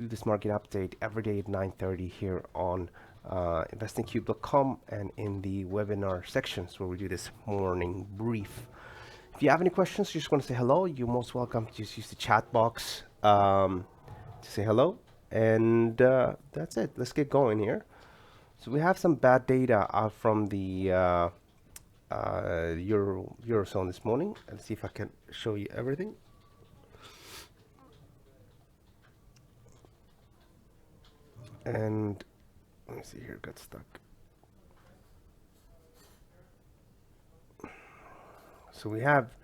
Do this market update every day at 9:30 here on investingcube.com and in the webinar sections where we do this morning brief. If you have any questions, you just want to say hello, you're most welcome to just use the chat box to say hello. And that's it. Let's get going here. So we have some bad data out from the Eurozone this morning. Let's see if I can show you everything. And let me see here, got stuck. So we have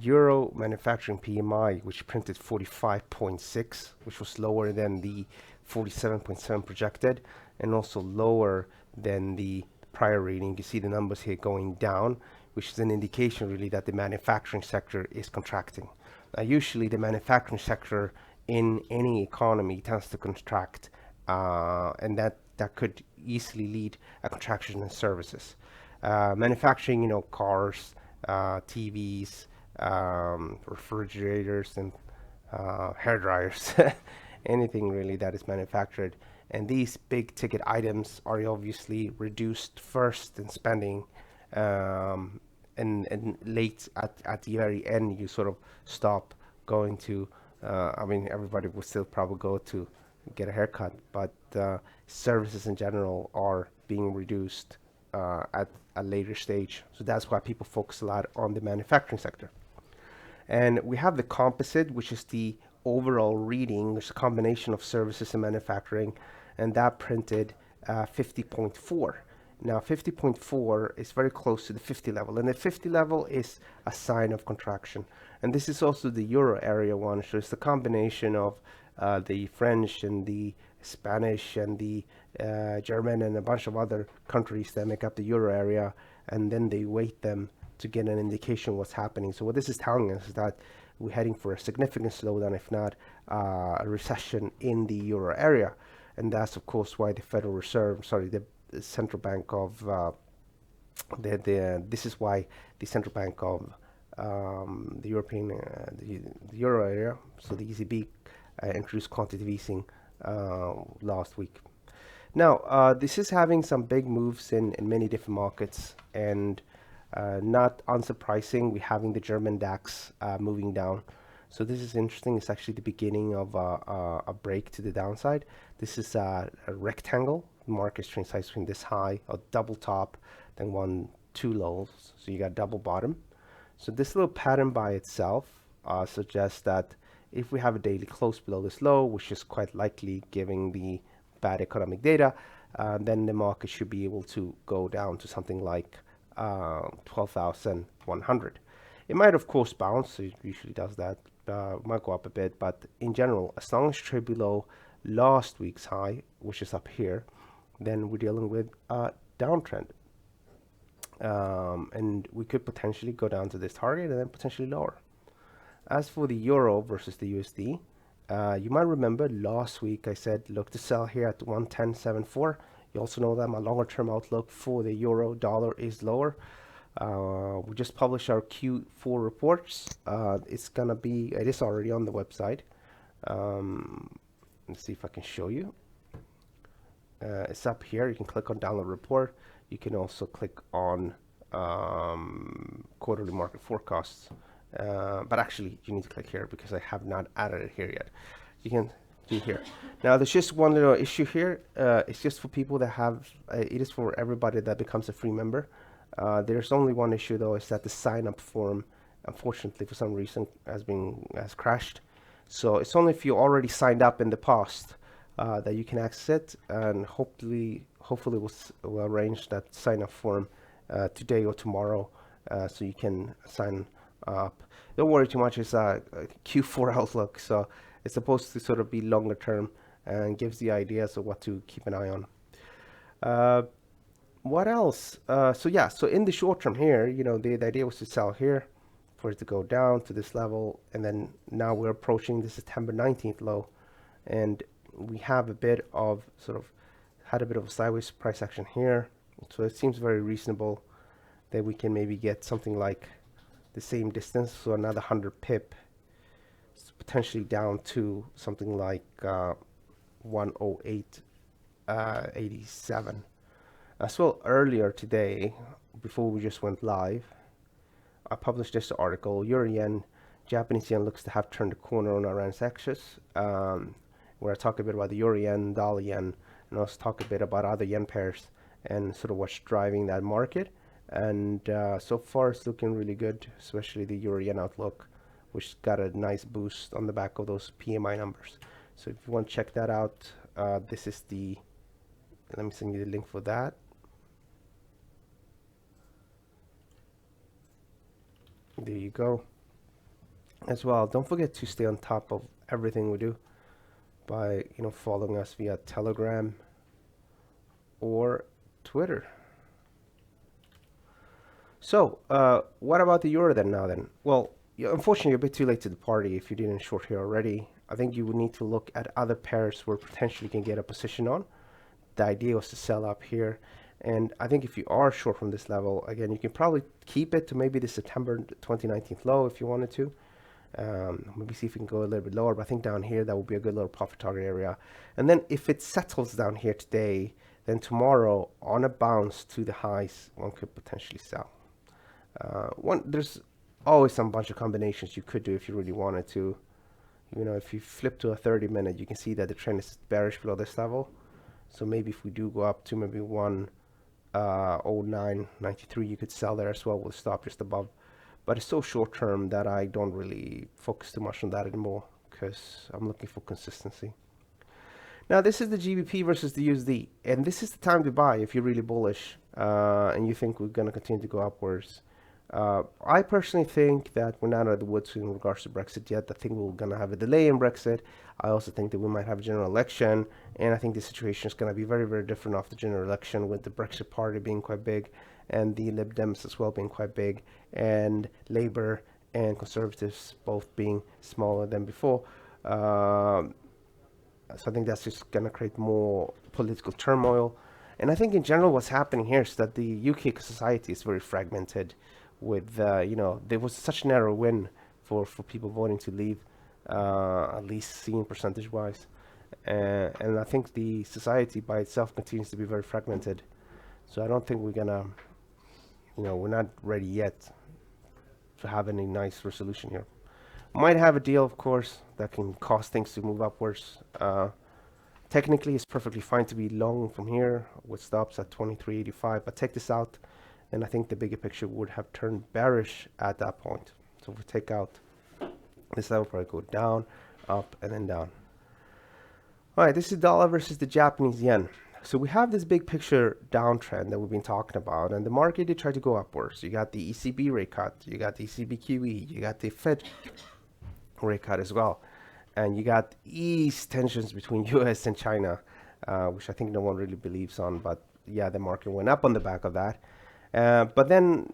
Euro manufacturing PMI, which printed 45.6, which was lower than the 47.7 projected, and also lower than the prior reading. You can see the numbers here going down, which is an indication really that the manufacturing sector is contracting. Now, usually the manufacturing sector in any economy tends to contract, and that could easily lead a contraction in services. Manufacturing, cars, TVs, refrigerators, and hair dryers, anything really that is manufactured. And these big ticket items are obviously reduced first in spending, and late at the very end, you sort of stop going to, everybody will still probably go to get a haircut, but services in general are being reduced at a later stage. So that's why people focus a lot on the manufacturing sector. And we have the composite, which is the overall reading, which is a combination of services and manufacturing, and that printed 50.4. Now 50.4 is very close to the 50 level, and the 50 level is a sign of contraction. And this is also the Euro area one, so it's the combination of the French and the Spanish and the German and a bunch of other countries that make up the Euro area, and then they weight them to get an indication what's happening. So what this is telling us is that we're heading for a significant slowdown, if not a recession in the Euro area. And that's of course why the Federal Reserve, the central bank of this is why the central bank of the European the Euro area, so the ECB, introduced quantitative easing last week. Now, this is having some big moves in many different markets, and not unsurprising, we're having the German DAX moving down. So this is interesting. It's actually the beginning of a break to the downside. This is a rectangle. The market is trading size between this high, a double top, then two lows. So you got double bottom. So this little pattern by itself suggests that if we have a daily close below this low, which is quite likely given the bad economic data, then the market should be able to go down to something like 12,100. It might of course bounce, so it usually does that. Might go up a bit, but in general, as long as you trade below last week's high, which is up here, then we're dealing with a downtrend. And we could potentially go down to this target and then potentially lower. As for the euro versus the USD, you might remember last week I said look to sell here at 110.74. You also know that my longer term outlook for the euro dollar is lower. We just published our Q4 reports. It is already on the website. Let's see if I can show you. It's up here. You can click on download report. You can also click on quarterly market forecasts. But actually you need to click here because I have not added it here yet. You can do here. Now there's just one little issue here. It's just for people that have, it is for everybody that becomes a free member. There's only one issue though, is that the sign up form, unfortunately for some reason, has crashed. So it's only if you already signed up in the past that you can access it, and hopefully we'll arrange that sign up form today or tomorrow, so you can sign up. Don't worry too much. It's a Q4 outlook, so it's supposed to sort of be longer term and gives the ideas of what to keep an eye on. What else? So in the short term here, the idea was to sell here for it to go down to this level, and then now we're approaching the September 19th low, and we have had a bit of a sideways price action here. So it seems very reasonable that we can maybe get something like the same distance, so another 100 pip, potentially down to something like 108.87. As well, earlier today, before we just went live, I published this article. Euro yen, Japanese yen looks to have turned the corner on our axis, where I talk a bit about the euro yen, dollar yen, and also talk a bit about other yen pairs and sort of what's driving that market. And so far, it's looking really good, especially the euro yen outlook, which got a nice boost on the back of those PMI numbers. So if you want to check that out, this is the, let me send you the link for that. There you go. As well, don't forget to stay on top of everything we do by following us via Telegram or Twitter. So what about the euro then? Well, unfortunately, you're a bit too late to the party if you didn't short here already. I think you would need to look at other pairs where potentially you can get a position on. The idea was to sell up here. And I think if you are short from this level, again, you can probably keep it to maybe the September 2019 low if you wanted to. Maybe see if we can go a little bit lower, but I think down here that would be a good little profit target area. And then if it settles down here today, then tomorrow on a bounce to the highs, one could potentially sell. There's always some bunch of combinations you could do if you really wanted to. If you flip to a 30-minute, you can see that the trend is bearish below this level. So maybe if we do go up to maybe 109.93, you could sell there as well. We'll stop just above. But it's so short term that I don't really focus too much on that anymore because I'm looking for consistency. Now this is the GBP versus the USD, and this is the time to buy if you're really bullish and you think we're going to continue to go upwards. I personally think that we're not out of the woods in regards to Brexit yet. I think we're going to have a delay in Brexit. I also think that we might have a general election, and I think the situation is going to be very, very different after the general election, with the Brexit party being quite big and the Lib Dems as well being quite big, and Labour and Conservatives both being smaller than before. So I think that's just going to create more political turmoil. And I think in general what's happening here is that the UK society is very fragmented with, there was such narrow win for people voting to leave, at least seen percentage-wise. And I think the society by itself continues to be very fragmented. So I don't think we're going to, we're not ready yet to have any nice resolution here. Might have a deal, of course, that can cause things to move upwards. Technically, it's perfectly fine to be long from here with stops at 23.85, but take this out, and I think the bigger picture would have turned bearish at that point. So if we take out this level, probably go down, up, and then down. All right, this is dollar versus the Japanese yen. So we have this big picture downtrend that we've been talking about, and the market did try to go upwards. You got the ECB rate cut, you got the ECB QE, you got the Fed rate cut as well. And you got ease tensions between US and China, which I think no one really believes on. But yeah, the market went up on the back of that. But then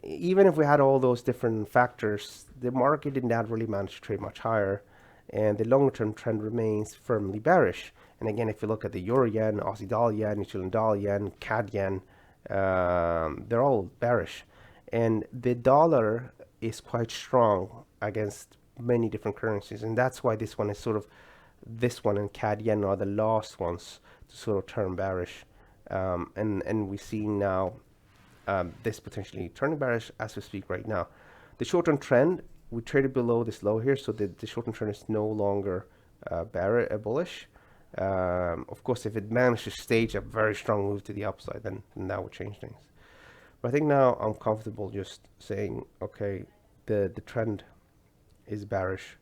even if we had all those different factors, the market did not really manage to trade much higher. And the longer term trend remains firmly bearish. And again, if you look at the Euro yen, Aussie dollar yen, New Zealand dollar yen, CAD yen, they're all bearish. And the dollar is quite strong against many different currencies, and that's why this one is sort of, this one and CAD yen are the last ones to sort of turn bearish, and we see now this potentially turning bearish as we speak right now. The short-term trend, we traded below this low here, so the short-term trend is no longer bullish. Of course, if it managed to stage a very strong move to the upside, then that would change things. But I think now I'm comfortable just saying, okay, the trend is bearish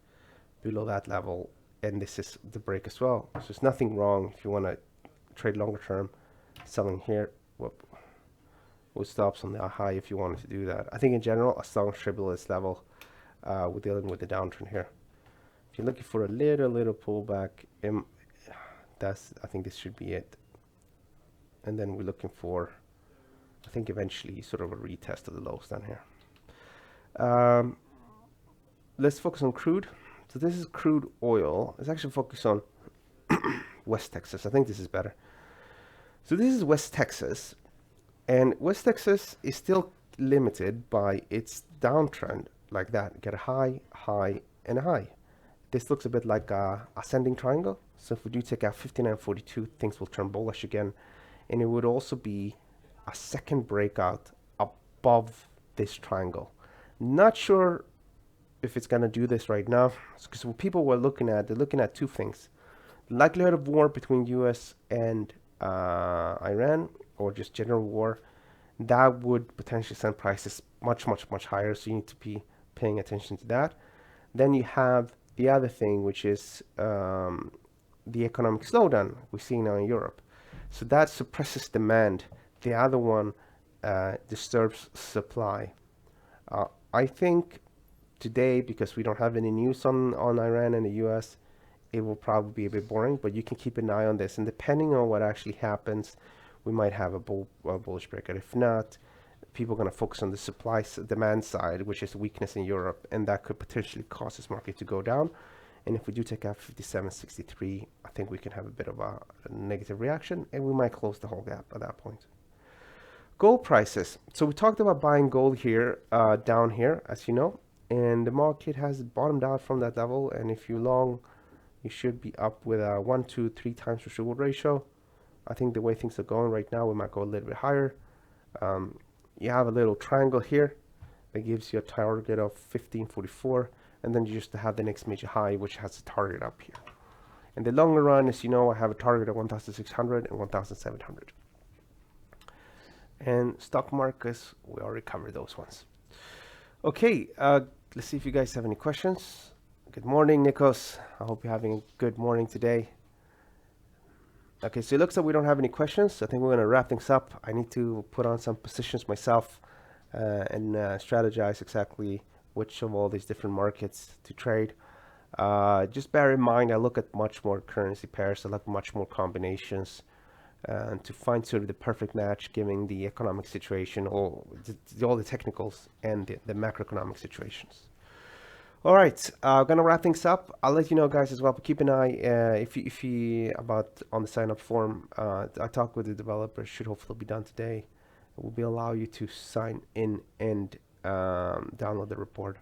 below that level, and this is the break as well. So there's nothing wrong if you want to trade longer term, selling here with stops on the high if you wanted to do that. I think in general, as long as trade below this level, we're dealing with the downtrend here. If you're looking for a little pullback, I think this should be it. And then we're looking for, I think eventually sort of a retest of the lows down here. Let's focus on crude. So this is crude oil. Let's actually focus on West Texas. I think this is better. So this is West Texas, and West Texas is still limited by its downtrend like that. Get a high, high, and a high. This looks a bit like a ascending triangle. So if we do take out 59.42, things will turn bullish again. And it would also be a second breakout above this triangle. Not sure if it's going to do this right now, because what people were looking at, they're looking at two things. The likelihood of war between US and Iran, or just general war, that would potentially send prices much higher. So you need to be paying attention to that. Then you have the other thing, which is the economic slowdown we're seeing now in Europe. So that suppresses demand. The other one disturbs supply. I think today, because we don't have any news on Iran and the US, it will probably be a bit boring, but you can keep an eye on this. And depending on what actually happens, we might have a bullish breakout. If not, people are going to focus on the supply demand side, which is weakness in Europe, and that could potentially cause this market to go down. And if we do take out 57.63, I think we can have a bit of a negative reaction, and we might close the whole gap at that point. Gold prices. So we talked about buying gold here, down here, as you know, and the market has bottomed out from that level. And if you long, you should be up with a 1 to 3 times risk reward ratio. I think the way things are going right now, we might go a little bit higher. You have a little triangle here that gives you a target of 1544, and then you just have the next major high, which has a target up here. In the longer run, as you know, I have a target of 1600 and 1700. And stock markets, we already covered those ones. Okay, let's see if you guys have any questions. Good morning, Nikos. I hope you're having a good morning today. Okay, so it looks like we don't have any questions. I think we're going to wrap things up. I need to put on some positions myself and strategize exactly which of all these different markets to trade. Just bear in mind, I look at much more currency pairs. I look at much more combinations to find sort of the perfect match, given the economic situation, or all the technicals and the macroeconomic situations. All right, I'm gonna wrap things up. I'll let you know, guys, as well. But keep an eye if you about on the sign up form. I talked with the developer. Should hopefully be done today. It will allow you to sign in and download the report.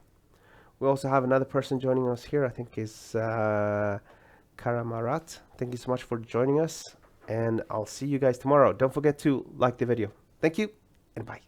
We also have another person joining us here. I think is Karamarat. Thank you so much for joining us, and I'll see you guys tomorrow. Don't forget to like the video. Thank you, and bye.